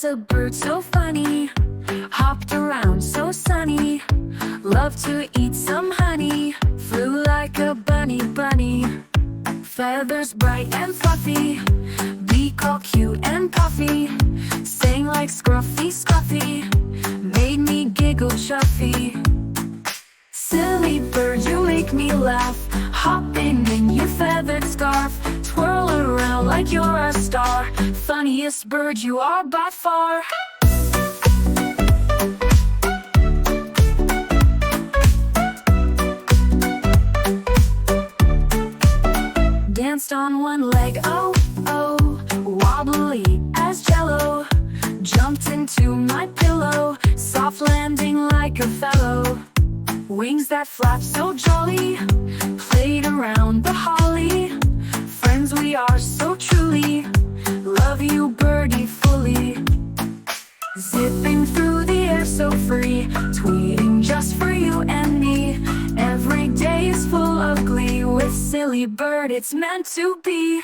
was a bird so funny, hopped around so sunny, loved to eat some honey, flew like a bunny. Feathers bright and fluffy, beak all cute and puffy, sang like Scruffy, made me giggle chuffy. Silly bird, you make me laugh, hopping in your feathered scarf, twirl around like you're a star, funniest bird you are by far. Danced on one leg, oh, wobbly as jello, jumped into my pillow, soft landing like a fellow. Wings that flap so jolly, played around the holly, friends we are so truly, love you birdie fully. Zipping through the air so free, tweeting just for you and me, every day is full of glee, with silly bird it's meant to be.